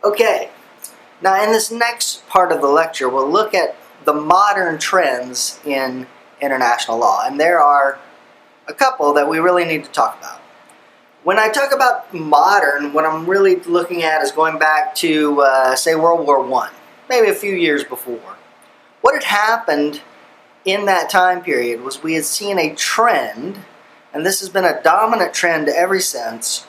Okay, now in this next part of the lecture, we'll look at the modern trends in international law, and there are a couple that we really need to talk about. When I talk about modern, what I'm really looking at is going back to, say, World War I, maybe a few years before. What had happened in that time period was we had seen a trend, and this has been a dominant trend ever since,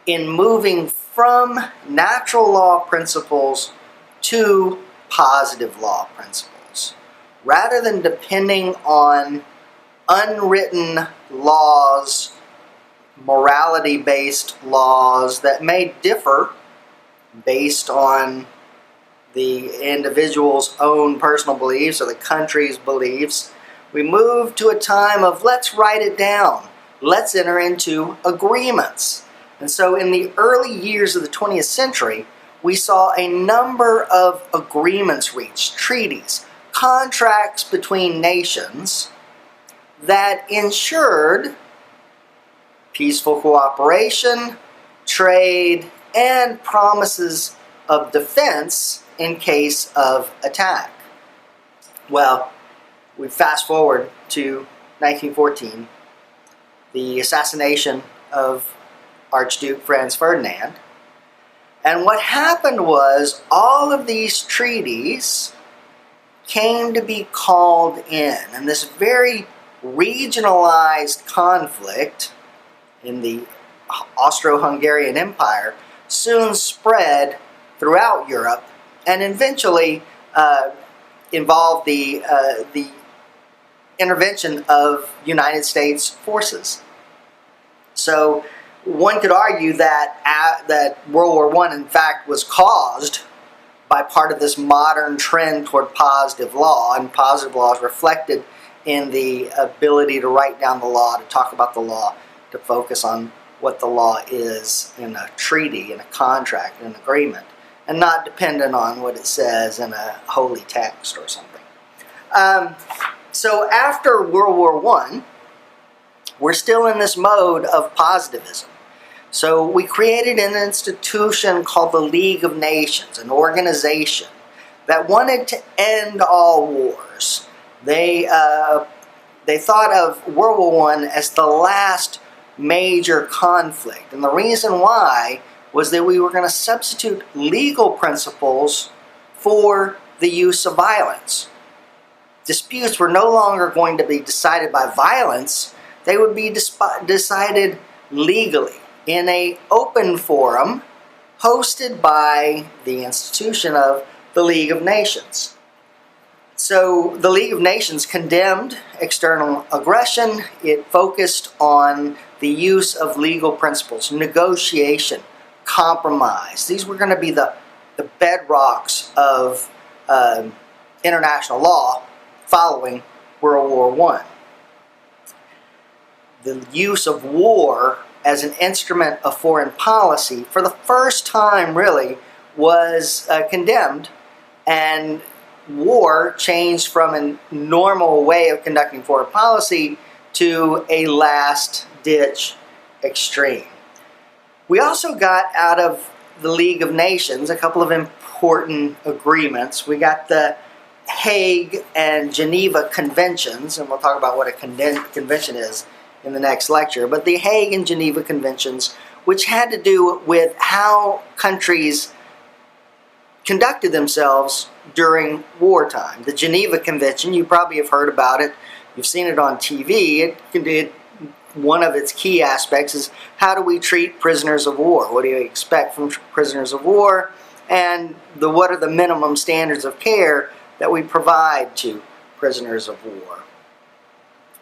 in moving from natural law principles to positive law principles. Rather than depending on unwritten laws, morality-based laws that may differ based on the individual's own personal beliefs or the country's beliefs, we move to a time of let's write it down. Let's enter into agreements. And so in the early years of the 20th century, we saw a number of agreements reached, treaties, contracts between nations that ensured peaceful cooperation, trade, and promises of defense in case of attack. Well, we fast forward to 1914, the assassination of Archduke Franz Ferdinand, and what happened was all of these treaties came to be called in, and this very regionalized conflict in the Austro-Hungarian Empire soon spread throughout Europe and eventually involved the intervention of United States forces. So one could argue that World War I, in fact, was caused by part of this modern trend toward positive law, and positive law is reflected in the ability to write down the law, to talk about the law, to focus on what the law is in a treaty, in a contract, in an agreement, and not dependent on what it says in a holy text or something. So after World War I, we're still in this mode of positivism. So we created an institution called the League of Nations, an organization that wanted to end all wars. They thought of World War I as the last major conflict. And the reason why was that we were going to substitute legal principles for the use of violence. Disputes were no longer going to be decided by violence. They would be decided legally in an open forum hosted by the institution of the League of Nations. So the League of Nations condemned external aggression. It focused on the use of legal principles, negotiation, compromise. These were going to be the bedrocks of international law following World War I. The use of war as an instrument of foreign policy, for the first time really, was condemned, and war changed from a normal way of conducting foreign policy to a last-ditch extreme. We also got out of the League of Nations a couple of important agreements. We got the Hague and Geneva Conventions, and we'll talk about what a convention is in the next lecture, but the Hague and Geneva Conventions, which had to do with how countries conducted themselves during wartime. The Geneva Convention, you probably have heard about it, you've seen it on TV. One of its key aspects is how do we treat prisoners of war? What do you expect from prisoners of war? And what are the minimum standards of care that we provide to prisoners of war?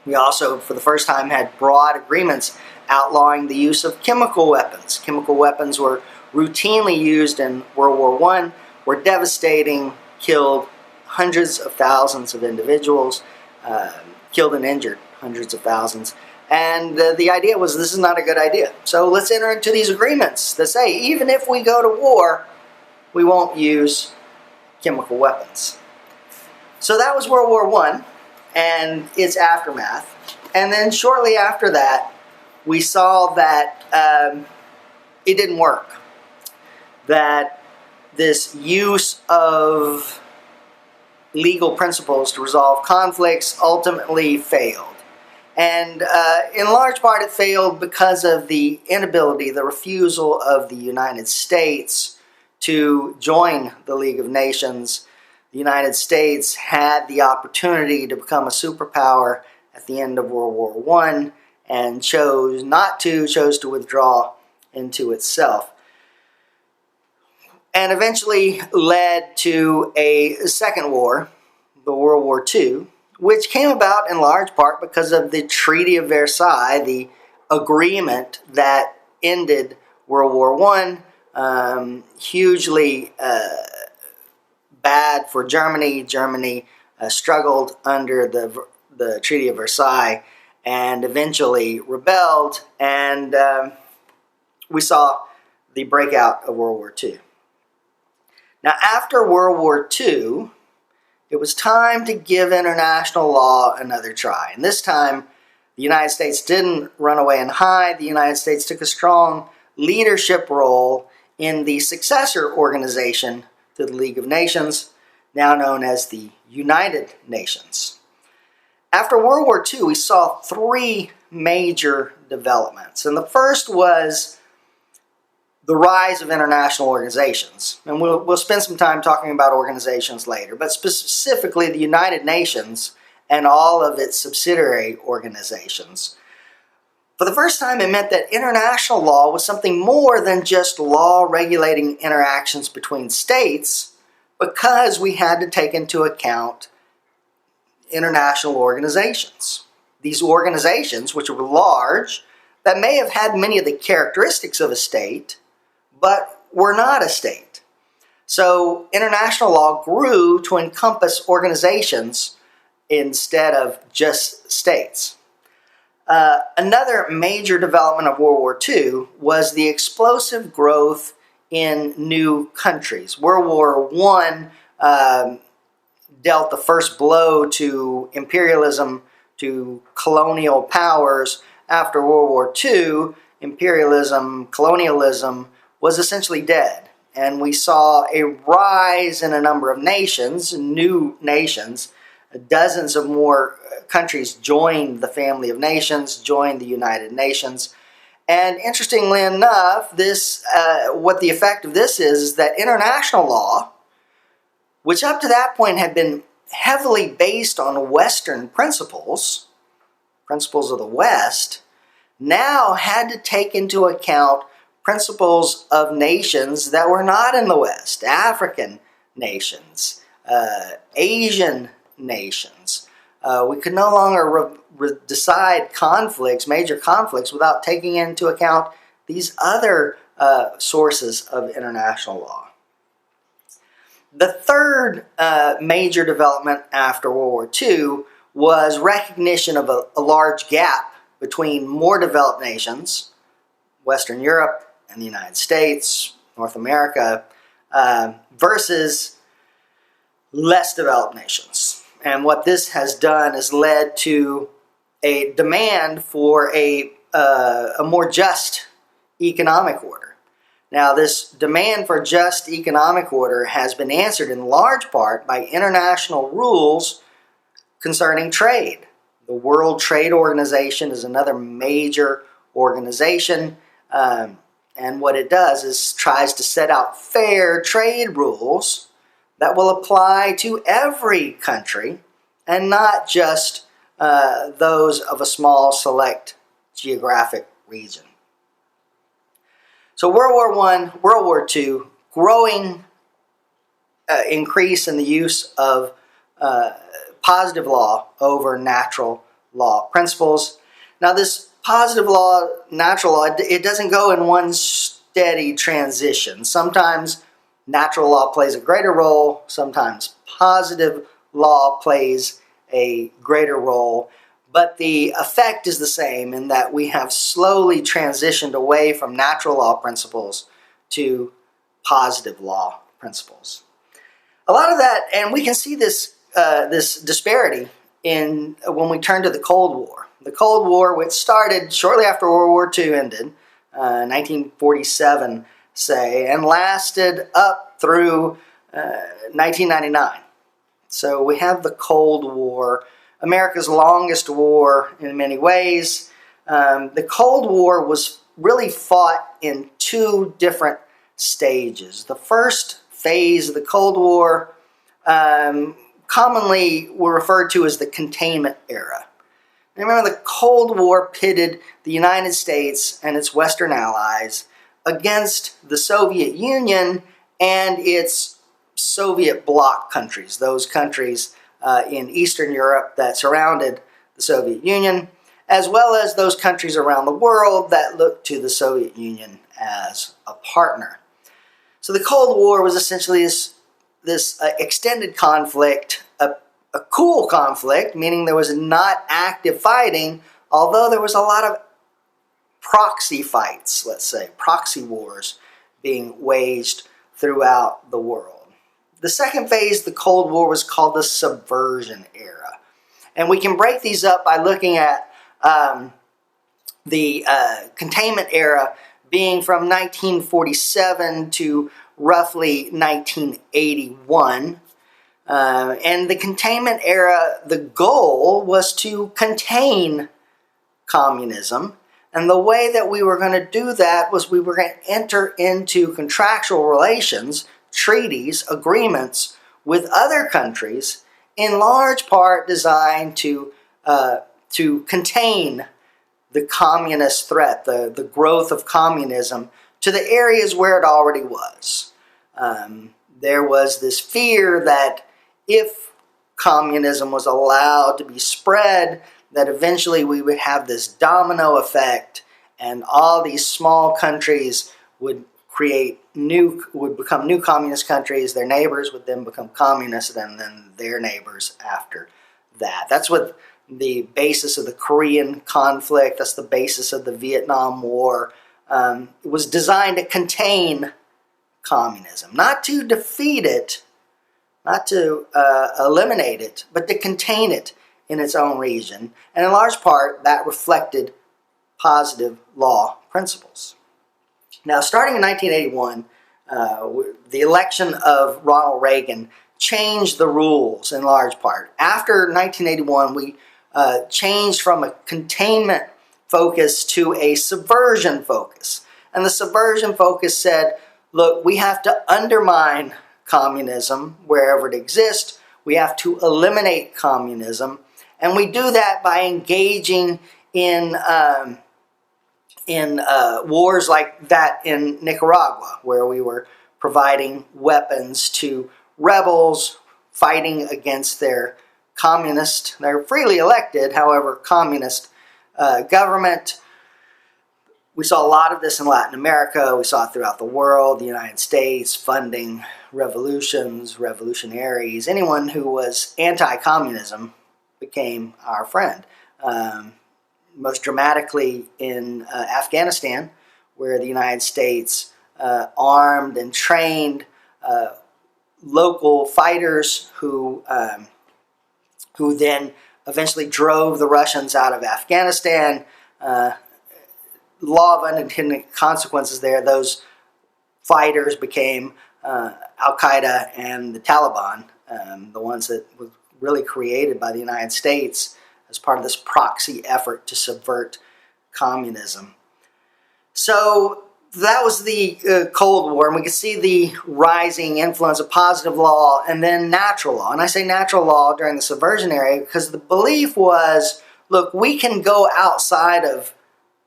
We also, for the first time, had broad agreements outlawing the use of chemical weapons. Chemical weapons were routinely used in World War I, were devastating, killed hundreds of thousands of individuals, killed and injured hundreds of thousands. And the idea was this is not a good idea. So let's enter into these agreements that say even if we go to war, we won't use chemical weapons. So that was World War I and its aftermath. And then shortly after that, we saw that it didn't work. That this use of legal principles to resolve conflicts ultimately failed. And in large part it failed because of the inability, the refusal of the United States to join the League of Nations. The United States had the opportunity to become a superpower at the end of World War I and chose not to, chose to withdraw into itself. And eventually led to a second war, the World War II, which came about in large part because of the Treaty of Versailles, the agreement that ended World War I, hugely bad for Germany. Germany struggled under the Treaty of Versailles and eventually rebelled, and we saw the breakout of World War II. Now, after World War II, it was time to give international law another try. And this time, the United States didn't run away and hide. The United States took a strong leadership role in the successor organization to the League of Nations, now known as the United Nations. After World War II, we saw three major developments. And the first was the rise of international organizations. And we'll spend some time talking about organizations later, but specifically the United Nations and all of its subsidiary organizations. For the first time, it meant that international law was something more than just law regulating interactions between states, because we had to take into account international organizations. These organizations, which were large, that may have had many of the characteristics of a state, but were not a state. So international law grew to encompass organizations instead of just states. Another major development of World War II was the explosive growth in new countries. World War I dealt the first blow to imperialism, to colonial powers. After World War II, imperialism, colonialism was essentially dead. And we saw a rise in a number of nations, new nations. Dozens of more countries joined the family of nations, joined the United Nations. And interestingly enough, what the effect of this is that international law, which up to that point had been heavily based on Western principles of the West, now had to take into account principles of nations that were not in the West, African nations, Asian nations. We could no longer decide conflicts, major conflicts, without taking into account these other sources of international law. The third major development after World War II was recognition of a large gap between more developed nations, Western Europe and the United States, North America, versus less developed nations. And what this has done is led to a demand for a more just economic order. Now, this demand for just economic order has been answered in large part by international rules concerning trade. The World Trade Organization is another major organization, and what it does is tries to set out fair trade rules that will apply to every country and not just those of a small select geographic region. So World War I, World War II, growing increase in the use of positive law over natural law principles. Now this positive law, natural law, it doesn't go in one steady transition. Sometimes natural law plays a greater role, sometimes positive law plays a greater role, but the effect is the same in that we have slowly transitioned away from natural law principles to positive law principles. A lot of that, and we can see this disparity when we turn to the Cold War. The Cold War, which started shortly after World War II ended, 1947, say, and lasted up through 1999. So we have the Cold War, America's longest war in many ways. The Cold War was really fought in two different stages. The first phase of the Cold War commonly were referred to as the Containment Era. Remember, the Cold War pitted the United States and its Western allies against the Soviet Union and its Soviet bloc countries, those countries in Eastern Europe that surrounded the Soviet Union, as well as those countries around the world that looked to the Soviet Union as a partner. So the Cold War was essentially this extended conflict, a cool conflict, meaning there was not active fighting, although there was a lot of proxy fights, let's say, proxy wars being waged throughout the world. The second phase of the Cold War was called the Subversion Era. And we can break these up by looking at the Containment Era being from 1947 to roughly 1981. And the Containment Era, the goal was to contain communism. And the way that we were going to do that was we were going to enter into contractual relations, treaties, agreements with other countries, in large part designed to contain the communist threat, the growth of communism to the areas where it already was. There was this fear that if communism was allowed to be spread, that eventually we would have this domino effect and all these small countries would become new communist countries, their neighbors would then become communist, and then their neighbors after that. That's what the basis of the Korean conflict, that's the basis of the Vietnam War. It was designed to contain communism, not to defeat it, not to eliminate it, but to contain it in its own region. And in large part, that reflected positive law principles. Now, starting in 1981, the election of Ronald Reagan changed the rules in large part. After 1981, we changed from a containment focus to a subversion focus. And the subversion focus said, look, we have to undermine communism wherever it exists. We have to eliminate communism. And we do that by engaging in wars like that in Nicaragua, where we were providing weapons to rebels fighting against their communist, they're freely elected, however, communist government. We saw a lot of this in Latin America. We saw it throughout the world, the United States, funding revolutions, revolutionaries. Anyone who was anti-communism became our friend. Most dramatically in Afghanistan, where the United States armed and trained local fighters who then eventually drove the Russians out of Afghanistan. Law of unintended consequences there. Those fighters became Al-Qaeda and the Taliban, the ones that were really created by the United States as part of this proxy effort to subvert communism. So that was the Cold War, and we could see the rising influence of positive law and then natural law. And I say natural law during the subversion era because the belief was, look, we can go outside of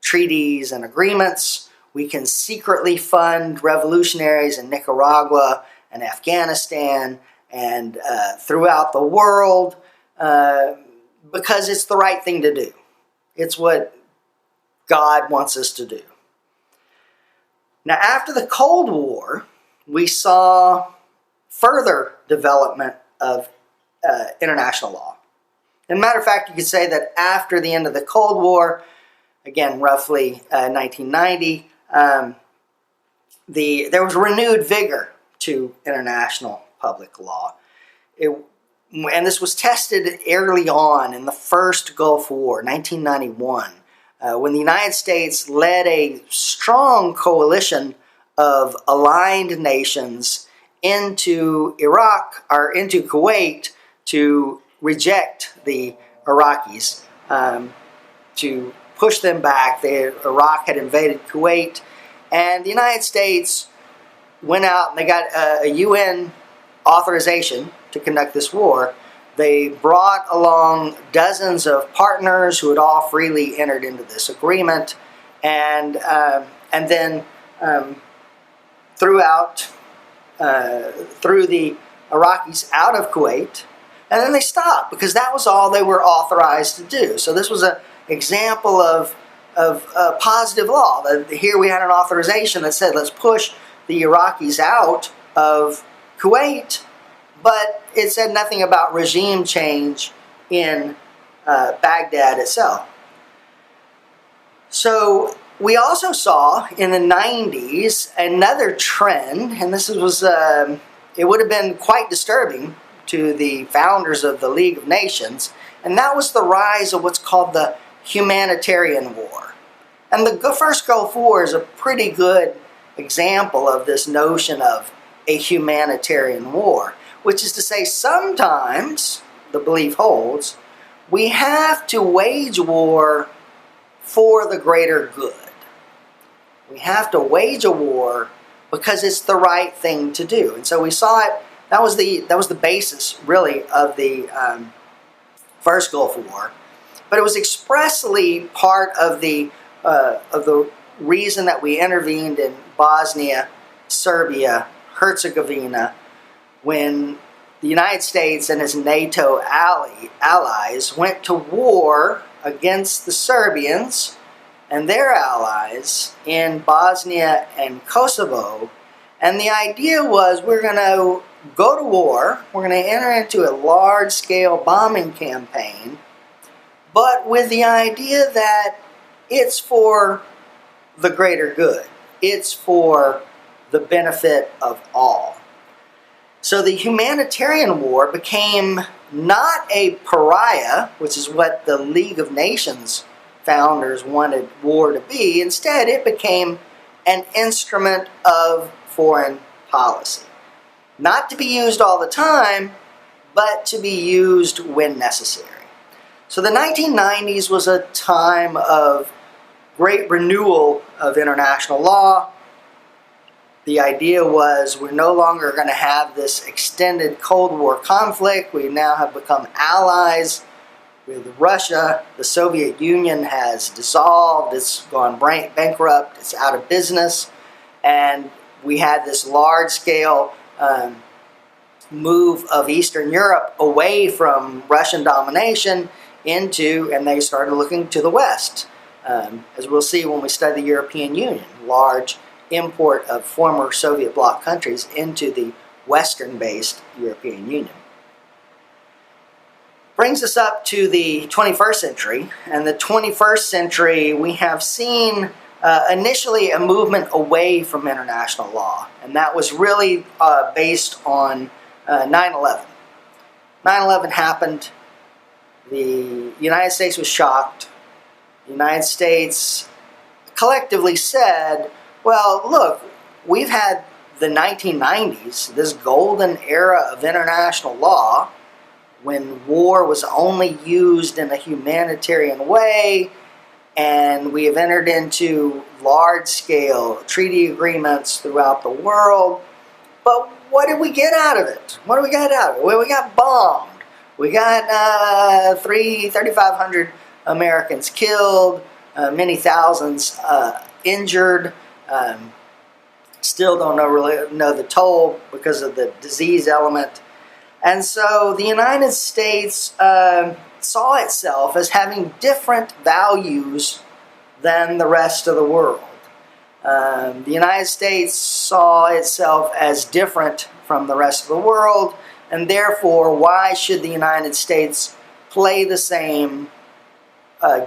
treaties and agreements. We can secretly fund revolutionaries in Nicaragua and Afghanistan and throughout the world because it's the right thing to do. It's what God wants us to do. Now, after the Cold War, we saw further development of international law. As a matter of fact, you could say that after the end of the Cold War, again, roughly 1990, there was renewed vigor to international public law. And this was tested early on in the first Gulf War, 1991, when the United States led a strong coalition of aligned nations into Iraq or into Kuwait to reject the Iraqis, to push them back. Iraq had invaded Kuwait, and the United States went out and they got a UN authorization to conduct this war. They brought along dozens of partners who had all freely entered into this agreement, and then threw the Iraqis out of Kuwait, and then they stopped because that was all they were authorized to do. So this was an example of positive law. Here we had an authorization that said, let's push the Iraqis out of Kuwait, but it said nothing about regime change in Baghdad itself. So we also saw in the 90s another trend, and this was, it would have been quite disturbing to the founders of the League of Nations, and that was the rise of what's called the Humanitarian War. And the first Gulf War is a pretty good example of this notion of a humanitarian war, which is to say sometimes, the belief holds, we have to wage war for the greater good. We have to wage a war because it's the right thing to do. And so we saw it, that was the basis really of the first Gulf War, but it was expressly part of the reason that we intervened in Bosnia, Serbia, Herzegovina, when the United States and its NATO allies went to war against the Serbians and their allies in Bosnia and Kosovo. And the idea was we're going to go to war, we're going to enter into a large-scale bombing campaign, but with the idea that it's for the greater good. It's for the benefit of all. So the humanitarian war became not a pariah, which is what the League of Nations founders wanted war to be. Instead, it became an instrument of foreign policy. Not to be used all the time, but to be used when necessary. So the 1990s was a time of great renewal of international law. The idea was we're no longer going to have this extended Cold War conflict. We now have become allies with Russia. The Soviet Union has dissolved. It's gone bankrupt. It's out of business. And we had this large-scale move of Eastern Europe away from Russian domination into, and they started looking to the West. As we'll see when we study the European Union, large import of former Soviet bloc countries into the Western-based European Union. Brings us up to the 21st century, and the 21st century we have seen initially a movement away from international law, and that was really based on 9/11. 9/11 happened, the United States was shocked. The United States collectively said, well, look, we've had the 1990s, this golden era of international law, when war was only used in a humanitarian way, and we have entered into large-scale treaty agreements throughout the world. But what did we get out of it? What did we get out of it? Well, we got bombed. We got 3,500 Americans killed, many thousands injured. Still don't really know the toll because of the disease element. And so the United States saw itself as having different values than the rest of the world. The United States saw itself as different from the rest of the world, and therefore, why should the United States play the same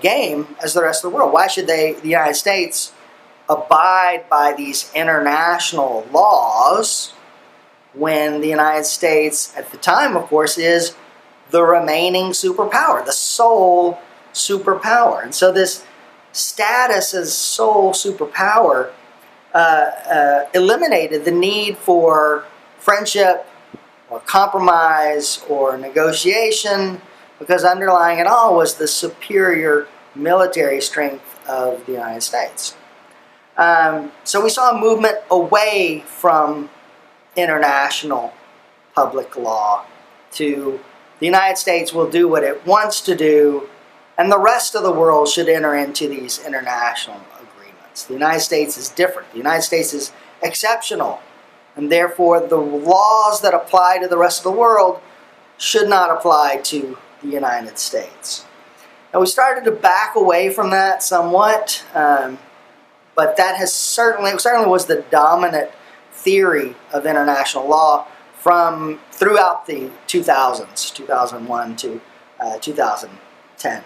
game as the rest of the world? Why should the United States abide by these international laws when the United States, at the time, of course, is the remaining superpower, the sole superpower? And so this status as sole superpower eliminated the need for friendship or compromise or negotiation, because underlying it all was the superior military strength of the United States. So we saw a movement away from international public law to the United States will do what it wants to do, and the rest of the world should enter into these international agreements. The United States is different. The United States is exceptional, and therefore the laws that apply to the rest of the world should not apply to the United States. Now we started to back away from that somewhat, but that has certainly was the dominant theory of international law from throughout the 2000s, 2001 to 2010.